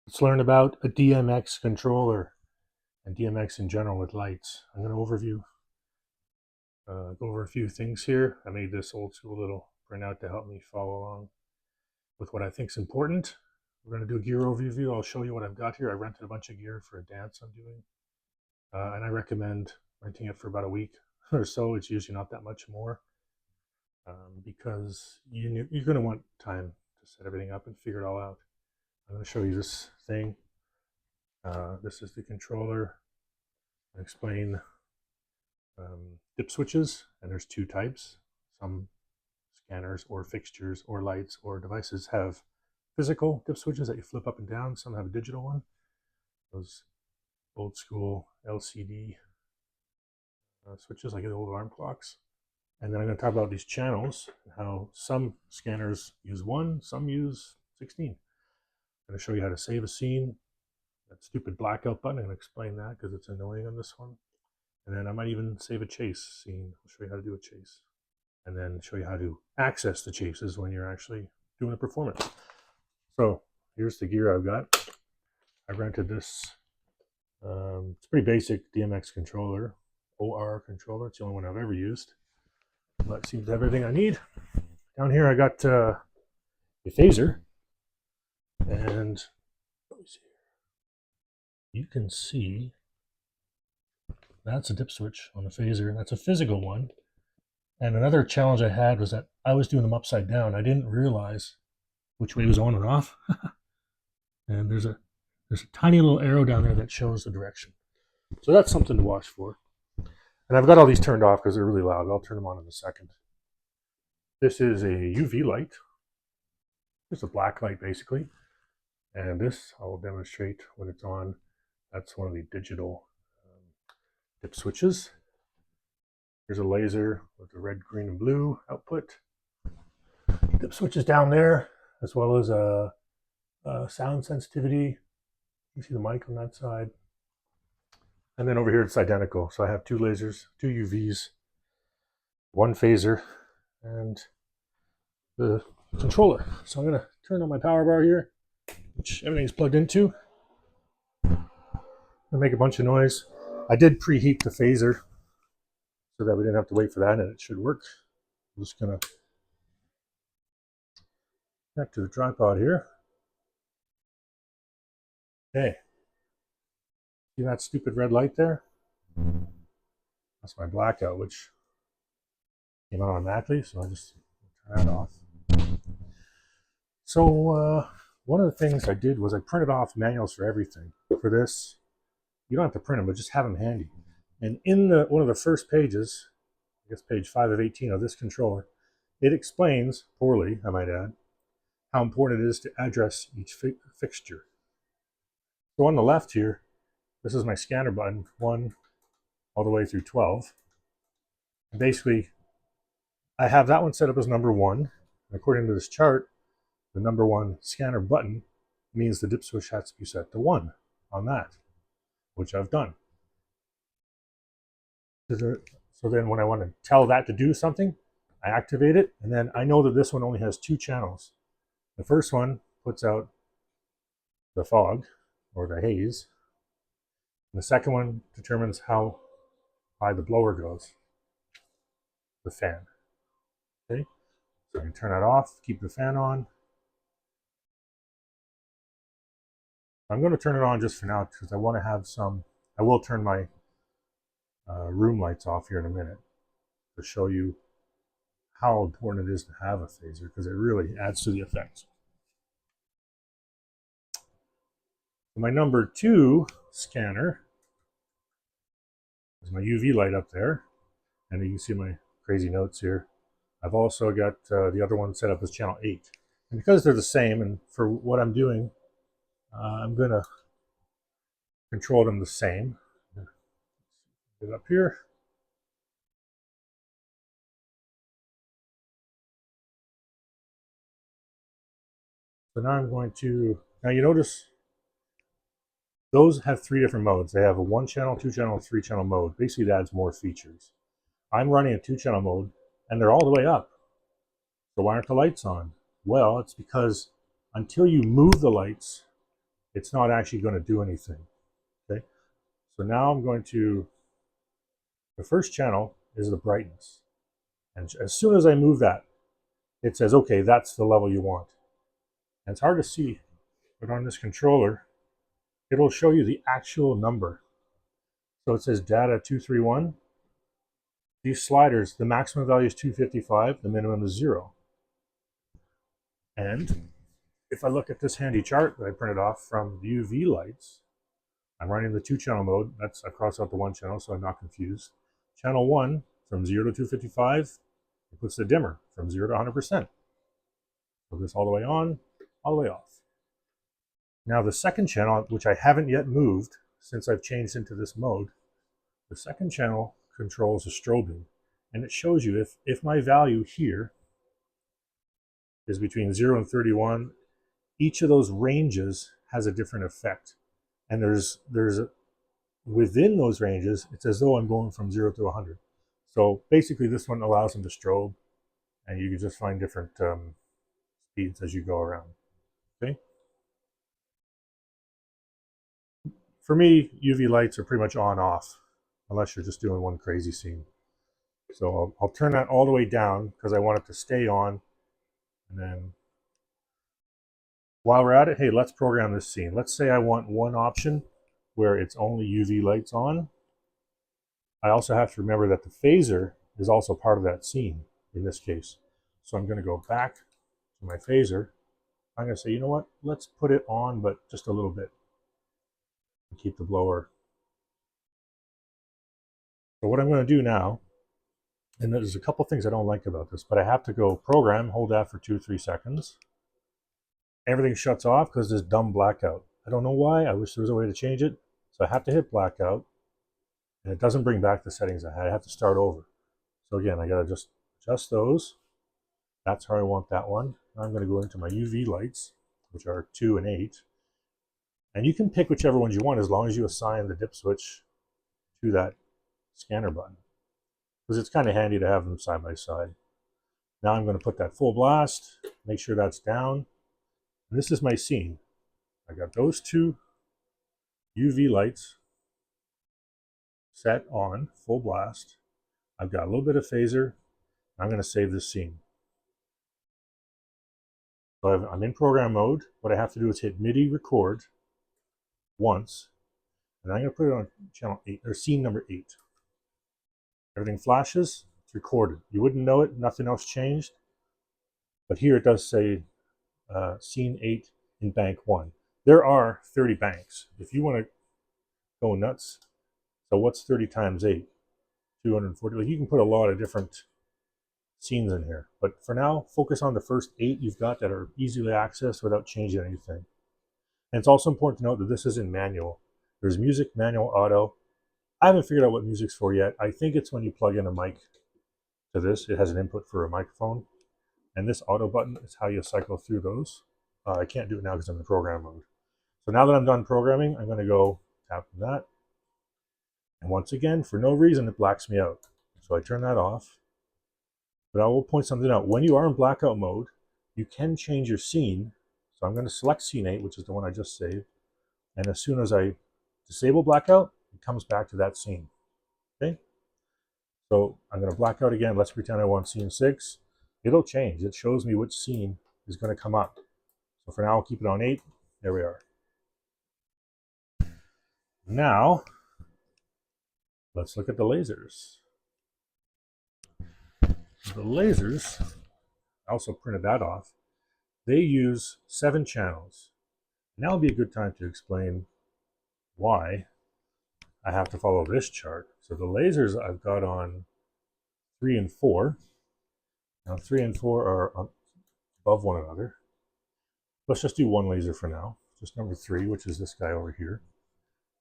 Let's learn about a DMX controller and DMX in general with lights. I'm going to go over a few things here. I made this old school little printout to help me follow along with what I think is important. We're going to do a gear overview. I'll show you what I've got here. I rented a bunch of gear for a dance I'm doing, and I recommend renting it for about a week or so. It's usually not that much more because you're going to want time to set everything up and figure it all out. I'm going to show you this thing. This is the controller. I'll explain dip switches, and there's two types. Some scanners or fixtures or lights or devices have physical dip switches that you flip up and down. Some have a digital one. Those old school LCD switches like the old alarm clocks. And then I'm going to talk about these channels, how some scanners use one, some use 16. I'm going to show you how to save a scene. That stupid blackout button, I'm going to explain that because it's annoying on this one. And then I might even save a chase scene. I'll show you how to do a chase. And then show you how to access the chases when you're actually doing a performance. So here's the gear I've got. I rented this. It's a pretty basic DMX controller, OR controller. It's the only one I've ever used. But it seems to have everything I need. Down here I got a phaser. And let me see. You can see that's a dip switch on the phaser. That's a physical one. And another challenge I had was that I was doing them upside down. I didn't realize which way was on and off. And there's a tiny little arrow down there that shows the direction. So that's something to watch for. And I've got all these turned off because they're really loud. I'll turn them on in a second. This is a UV light. It's a black light basically. And this I will demonstrate when it's on. That's one of the digital dip switches. Here's a laser with the red, green, and blue output. Dip switches down there, as well as a sound sensitivity. You see the mic on that side. And then over here it's identical. So I have two lasers, two UVs, one phaser, and the controller. So I'm going to turn on my power bar here, which everything's plugged into. And make a bunch of noise. I did preheat the phaser so that we didn't have to wait for that, and it should work. I'm just going to connect to the tripod here. Okay. See that stupid red light there? That's my blackout, which came on automatically, so I just turn that off. So one of the things I did was I printed off manuals for everything. For this, you don't have to print them, but just have them handy. And in one of the first pages, I guess page 5 of 18 of this controller, it explains, poorly I might add, how important it is to address each fixture. So on the left here, this is my scanner button, 1 all the way through 12. And basically, I have that one set up as number 1. And according to this chart, the number 1 scanner button means the dip switch has to be set to 1 on that, which I've done. So then when I want to tell that to do something, I activate it, and then I know that this one only has 2 channels. The first one puts out the fog or the haze. And the second one determines how high the blower goes, the fan. Okay, so I can turn that off, keep the fan on. I'm going to turn it on just for now because I want to have some. I will turn my room lights off here in a minute to show you how important it is to have a phaser because it really adds to the effect. My number 2 scanner is my UV light up there, and you can see my crazy notes here. I've also got the other one set up as channel 8. And because they're the same, and for what I'm doing, I'm going to control them the same. Get it up here. So now I'm going to, now you notice those have 3 different modes. They have a 1-channel, 2-channel, 3-channel mode. Basically, it adds more features. I'm running a 2-channel mode, and they're all the way up. So why aren't the lights on? Well, it's because until you move the lights it's not actually going to do anything. Okay, so now I'm going to, the first channel is the brightness. And as soon as I move that, it says, okay, that's the level you want. And it's hard to see, but on this controller, it'll show you the actual number. So it says data 231. These sliders, the maximum value is 255, the minimum is 0. And if I look at this handy chart that I printed off from the UV lights, I'm running the 2-channel mode. I crossed out the 1 channel so I'm not confused. Channel 1, from 0 to 255, it puts the dimmer from 0 to 100%. So this all the way on, all the way off. Now the second channel, which I haven't yet moved since I've changed into this mode, the second channel controls the strobing. And it shows you if my value here is between 0 and 31, each of those ranges has a different effect. And there's within those ranges, it's as though I'm going from 0 to 100. So basically this one allows them to strobe, and you can just find different speeds as you go around. Okay. For me, UV lights are pretty much on off, unless you're just doing one crazy scene. So I'll turn that all the way down because I want it to stay on. And then while we're at it, hey, let's program this scene. Let's say I want one option where it's only UV lights on. I also have to remember that the phaser is also part of that scene in this case. So I'm going to go back to my phaser. I'm going to say, you know what, let's put it on, but just a little bit. And keep the blower. So what I'm going to do now, and there's a couple things I don't like about this, but I have to go program, hold that for 2-3 seconds. Everything shuts off because this dumb blackout. I don't know why. I wish there was a way to change it. So I have to hit blackout, and it doesn't bring back the settings I had. I have to start over. So again, I got to just adjust those. That's how I want that one. Now I'm going to go into my UV lights, which are 2 and 8. And you can pick whichever ones you want as long as you assign the dip switch to that scanner button, because it's kind of handy to have them side by side. Now I'm going to put that full blast, make sure that's down. And this is my scene. I got those 2 UV lights set on full blast. I've got a little bit of phaser. I'm going to save this scene. So I'm in program mode. What I have to do is hit MIDI record once, and I'm going to put it on channel 8 or scene number 8. Everything flashes, it's recorded. You wouldn't know it, nothing else changed. But here it does say scene 8 in bank 1. There are 30 banks. If you want to go nuts, so what's 30 times 8? 240. Like, you can put a lot of different scenes in here. But for now, focus on the first 8 you've got that are easily accessed without changing anything. And it's also important to note that this is in manual. There's music, manual, auto. I haven't figured out what music's for yet. I think it's when you plug in a mic to this. It has an input for a microphone. And this auto button is how you cycle through those. I can't do it now because I'm in program mode. So now that I'm done programming, I'm going to go tap that. And once again, for no reason, it blacks me out. So I turn that off. But I will point something out. When you are in blackout mode, you can change your scene. So I'm going to select scene 8, which is the one I just saved. And as soon as I disable blackout, it comes back to that scene. Okay? So I'm going to black out again. Let's pretend I want scene 6. It'll change. It shows me which scene is going to come up. So for now, I'll keep it on 8. There we are. Now, let's look at the lasers. The lasers, I also printed that off. They use 7 channels. Now would be a good time to explain why I have to follow this chart. So the lasers I've got on 3 and 4. Now 3 and 4 are above one another. Let's just do one laser for now. Just number 3, which is this guy over here.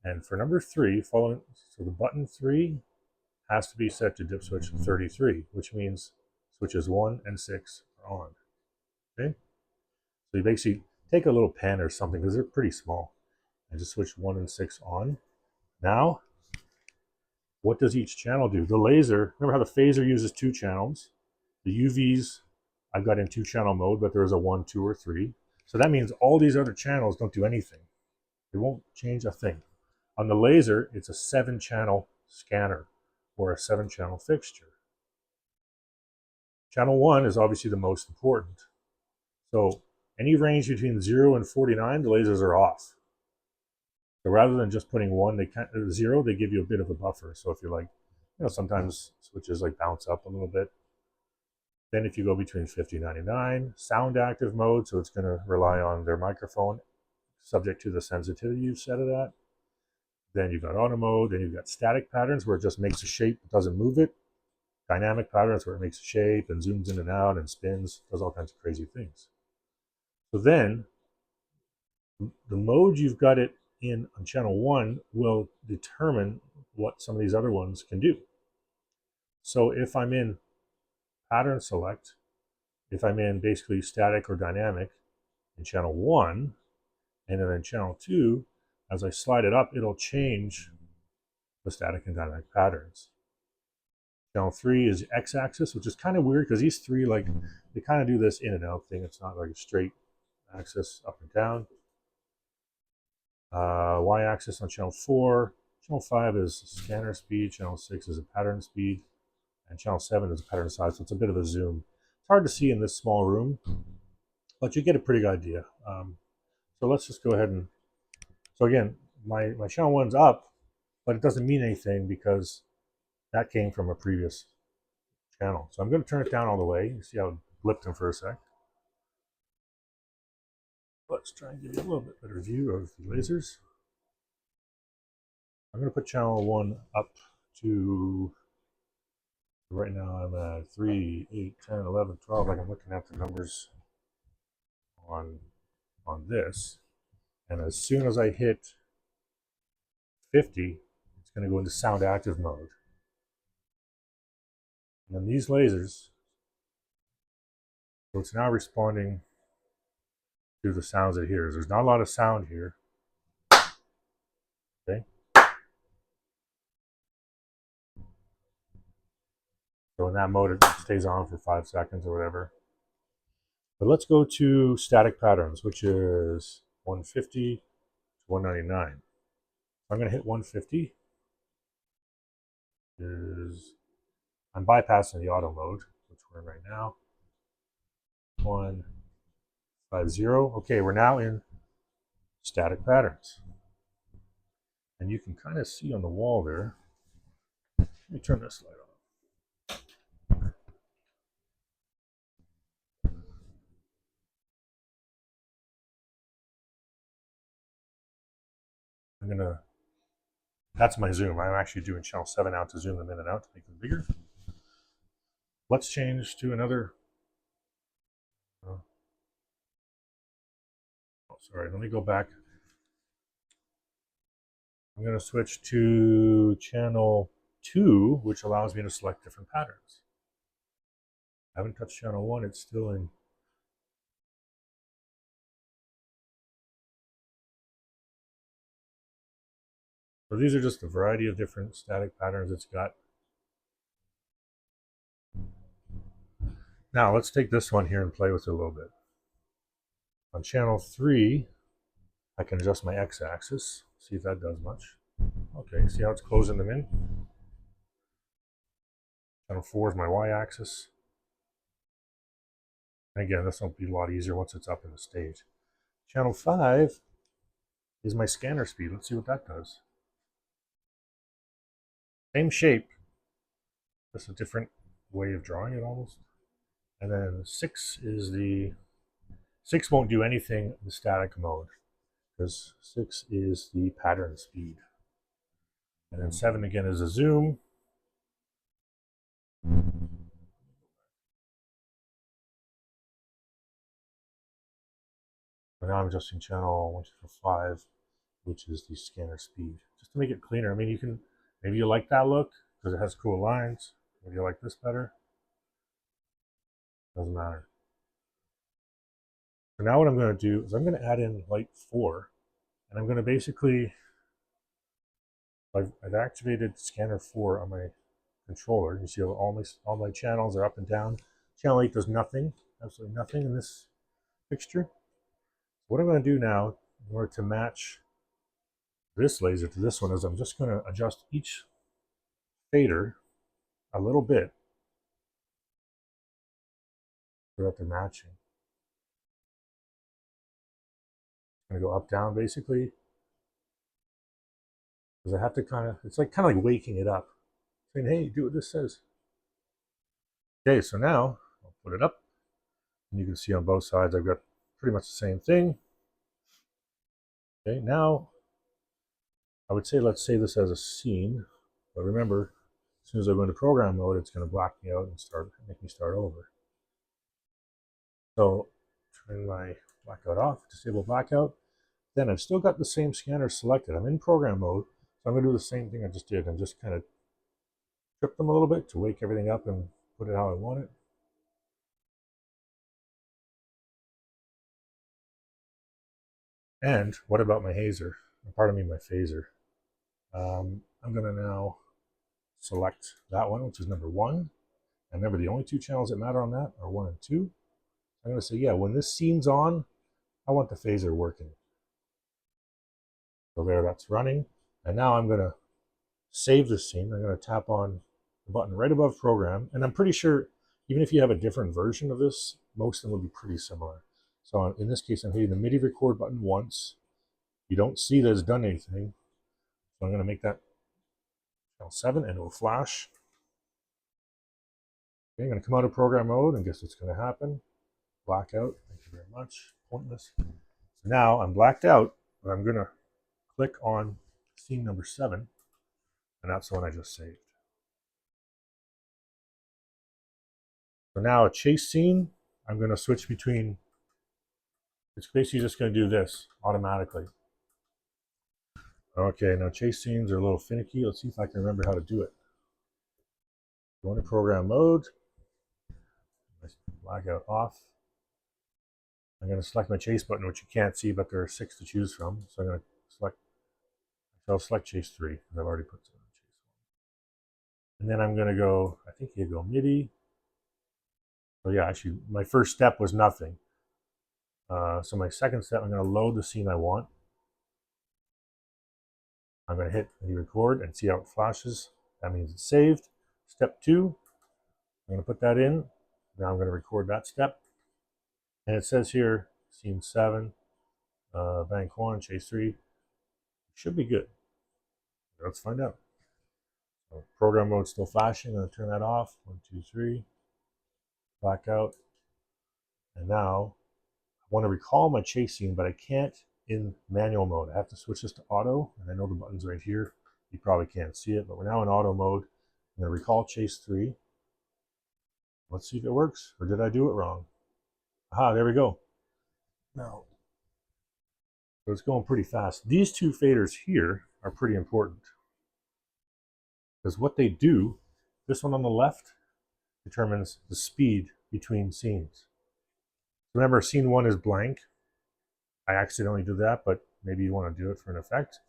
And for number 3, so the button 3 has to be set to dip switch 33, which means switches 1 and 6 are on. Okay? So you basically take a little pen or something, because they're pretty small, and just switch 1 and 6 on. Now, what does each channel do? The laser, remember how the phaser uses 2 channels? The UVs I've got in 2-channel mode, but there's a 1, 2, or 3. So that means all these other channels don't do anything. It won't change a thing. On the laser, it's a 7-channel scanner or a 7-channel fixture. Channel 1 is obviously the most important. So any range between 0 and 49, the lasers are off. So rather than just putting 0, they give you a bit of a buffer. So if you're like, sometimes switches like bounce up a little bit. Then if you go between 50 and 99, sound active mode, so it's going to rely on their microphone, subject to the sensitivity you've set it at. Then you've got auto mode, then you've got static patterns where it just makes a shape but doesn't move it. Dynamic patterns where it makes a shape and zooms in and out and spins, does all kinds of crazy things. So then the mode you've got it in on channel 1 will determine what some of these other ones can do. So if I'm in pattern select, if I'm in basically static or dynamic in channel 1, and then in channel 2, as I slide it up, it'll change the static and dynamic patterns. Channel 3 is x-axis, which is kind of weird because these three, like, they kind of do this in and out thing. It's not like a straight axis up and down. Y-axis on channel 4. Channel 5 is scanner speed. Channel 6 is a pattern speed. And channel 7 is a pattern size, so it's a bit of a zoom. It's hard to see in this small room, but you get a pretty good idea. So let's just go ahead and... So again, my channel 1's up, but it doesn't mean anything because that came from a previous channel. So I'm going to turn it down all the way. You see how it blipped in for a sec. Let's try and give you a little bit better view of the lasers. I'm going to put channel 1 up to... Right now I'm at 3, 8, 10, 11, 12. Like I'm looking at the numbers on this. And as soon as I hit 50, it's going to go into sound active mode. And then these lasers, so it's now responding to the sounds it hears. There's not a lot of sound here. Okay. So in that mode, it stays on for 5 seconds or whatever. But let's go to static patterns, which is 150 to 199. I'm going to hit 150. I'm bypassing the auto mode, which we're in right now. 150. Okay, we're now in static patterns. And you can kind of see on the wall there. Let me turn this light on. That's my zoom. I'm actually doing channel 7 out to zoom them in and out to make them bigger. Let's change to another. Oh, sorry, let me go back. I'm going to switch to channel 2, which allows me to select different patterns. I haven't touched channel 1, it's still in. So these are just a variety of different static patterns it's got. Now let's take this one here and play with it a little bit. On channel 3, I can adjust my x-axis, see if that does much. Okay, see how it's closing them in? Channel 4 is my y-axis. And again, this will be a lot easier once it's up in the stage. Channel 5 is my scanner speed. Let's see what that does. Same shape, just a different way of drawing it almost. And then 6 is the... 6 won't do anything in the static mode, because 6 is the pattern speed. And then 7 again is a zoom. So now I'm adjusting channel 125, which is the scanner speed, just to make it cleaner. I mean, you can, maybe you like that look because it has cool lines. Maybe you like this better. Doesn't matter. So now what I'm going to do is I'm going to add in light 4, and I'm going to basically, I've activated scanner 4 on my controller. You see all my channels are up and down. Channel 8 does nothing, absolutely nothing in this fixture. What I'm going to do now, in order to match this laser to this one is I'm just going to adjust each fader a little bit so that they're matching. I'm going to go up, down, basically, because I have to kind of, it's like kind of like waking it up, saying, hey, do what this says. Okay, so now I'll put it up, and you can see on both sides I've got pretty much the same thing. Okay, now I would say let's save this as a scene, but remember, as soon as I go into program mode, it's going to black me out and make me start over. So turn my blackout off, disable blackout. Then I've still got the same scanner selected. I'm in program mode, so I'm going to do the same thing I just did and just kind of trip them a little bit to wake everything up and put it how I want it. And what about my hazer? Pardon me, my phaser. I'm going to now select that one, which is number 1. And remember, the only 2 channels that matter on that are 1 and 2. I'm going to say, yeah, when this scene's on, I want the phaser working. So there, that's running. And now I'm going to save this scene. I'm going to tap on the button right above program. And I'm pretty sure, even if you have a different version of this, most of them will be pretty similar. So in this case, I'm hitting the MIDI record button once. You don't see that it's done anything. So I'm going to make that channel 7 and it will flash. Okay, I'm going to come out of program mode and guess what's going to happen. Blackout. Thank you very much. Pointless. So now I'm blacked out, but I'm going to click on scene number 7, and that's the one I just saved. So now a chase scene, I'm going to switch between, it's basically just going to do this automatically. Okay, now chase scenes are a little finicky. Let's see if I can remember how to do it. Go into program mode, blackout off. I'm going to select my chase button, which you can't see, but there are 6 to choose from. So I'm going to select, I'll select chase 3, because I've already put some on chase 1. And then I'm going to go, I think you go MIDI. So yeah, actually, my first step was nothing. So my second step, I'm going to load the scene I want. I'm going to hit record and see how it flashes. That means it's saved. Step 2, I'm going to put that in. Now I'm going to record that step. And it says here, scene 7, bank 1, chase 3. Should be good. Let's find out. So program mode still flashing. I'm going to turn that off. 1, 2, 3. Blackout. And now I want to recall my chase scene, but I can't in manual mode. I have to switch this to auto, and I know the button's right here. You probably can't see it, but we're now in auto mode. I'm going to recall chase 3. Let's see if it works, or did I do it wrong? Aha, there we go. Now, so it's going pretty fast. These 2 faders here are pretty important, because what they do, this one on the left determines the speed between scenes. Remember, scene 1 is blank. I accidentally did that, but maybe you want to do it for an effect.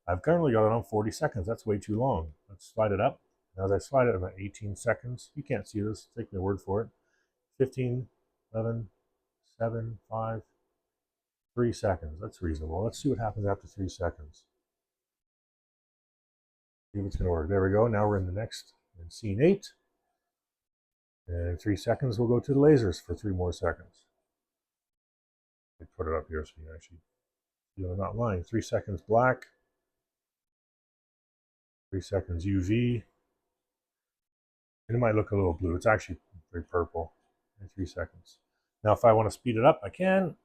I've currently got it on 40 seconds. That's way too long. Let's slide it up. Now, as I slide it, I'm at 18 seconds. You can't see this. Take my word for it. 15, 11, 7, 5, 3 seconds. That's reasonable. Let's see what happens after 3 seconds. See if it's going to work. There we go. Now we're in the next, in scene 8. And in 3 seconds, we'll go to the lasers for 3 more seconds. I put it up here so you can actually, I'm not lying. 3 seconds black. 3 seconds UV. And it might look a little blue. It's actually very purple in 3 seconds. Now, if I want to speed it up, I can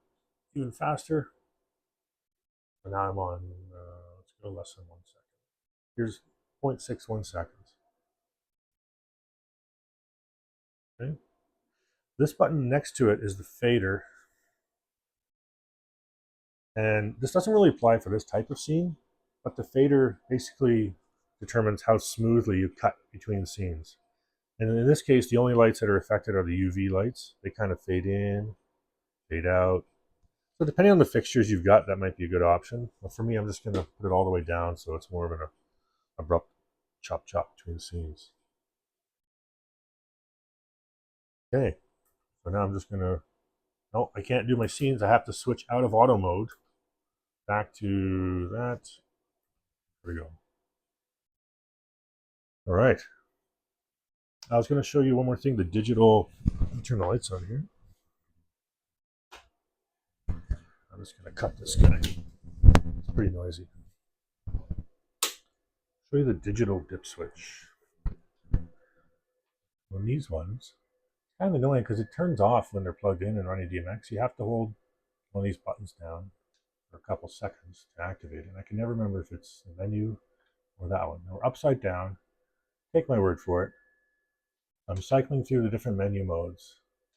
even faster. So now I'm on, let's go less than 1 second. Here's 0.61 seconds. Okay. This button next to it is the fader. And this doesn't really apply for this type of scene, but the fader basically determines how smoothly you cut between scenes. And in this case, the only lights that are affected are the UV lights. They kind of fade in, fade out. So depending on the fixtures you've got, that might be a good option. But for me, I'm just going to put it all the way down so it's more of an abrupt chop between scenes. Okay, so now I'm just going to, no, I can't do my scenes. I have to switch out of auto mode, back to that. There we go. All right. I was going to show you one more thing, the digital, let me turn the lights on here. I'm just going to cut this guy. It's pretty noisy. Show you the digital dip switch. On these ones, it's kind of annoying because it turns off when they're plugged in and running DMX. You have to hold one of these buttons down for a couple seconds to activate it. And I can never remember if it's the menu or that one. Now we're upside down. Take my word for it. I'm cycling through the different menu modes.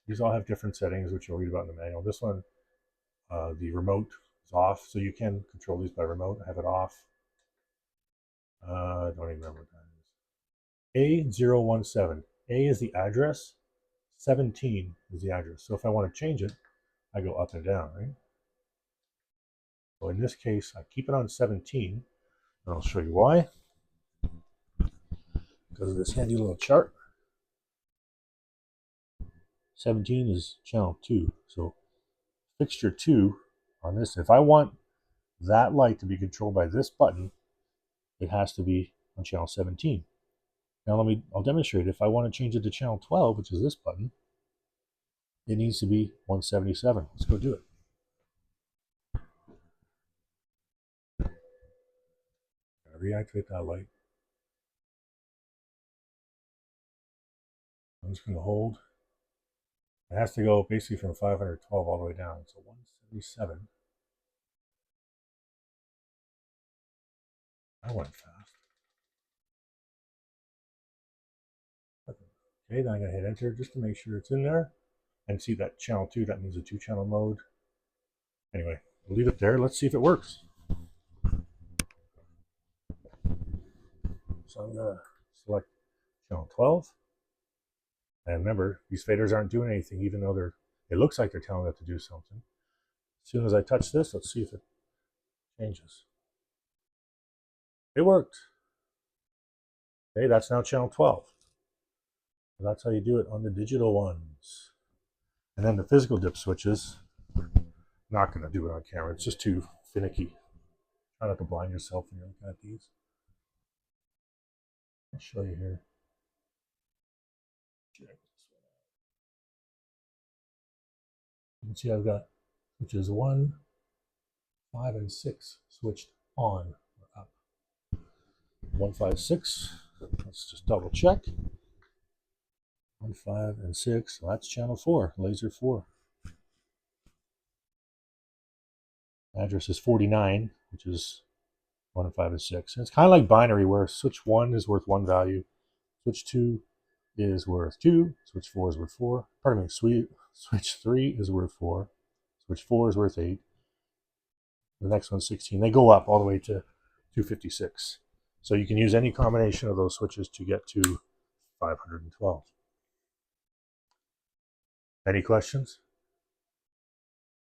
These all have different settings, which you'll read about in the manual. This one, the remote is off, so you can control these by remote. I have it off. I don't even remember what that is. A017. A is the address. 17 is the address. So if I want to change it, I go up and down, right? So in this case, I keep it on 17, and I'll show you why. Because of this handy little chart. 17 is channel 2. So fixture 2 on this, if I want that light to be controlled by this button, it has to be on channel 17. Now I'll demonstrate. If I want to change it to channel 12, which is this button, it needs to be 177. Let's go do it. Gotta reactivate that light. I'm just going to hold. It has to go basically from 512 all the way down. So 177. I went fast. Okay, then I'm going to hit enter just to make sure it's in there. And see that channel 2, that means a 2-channel mode. Anyway, we'll leave it there. Let's see if it works. So I'm going to select channel 12. And remember, these faders aren't doing anything, even though it looks like they're telling it to do something. As soon as I touch this, let's see if it changes. It worked. Okay, that's now channel 12. So that's how you do it on the digital ones. And then the physical dip switches, not going to do it on camera. It's just too finicky. Try not to blind yourself when you're looking at these. I'll show you here. Check this one out. You can see I've got switches 1, 5, and 6 switched on or up. 1, 5, 6. Let's just double check. 1, 5, and 6. So that's channel 4, laser 4. Address is 49, which is 1, 5, and 6. And it's kind of like binary, where switch 1 is worth 1 value, switch 2 is worth 2, switch 4 is worth 4. Pardon me, switch 3 is worth 4, switch 4 is worth 8. The next one's 16. They go up all the way to 256. So you can use any combination of those switches to get to 512. Any questions?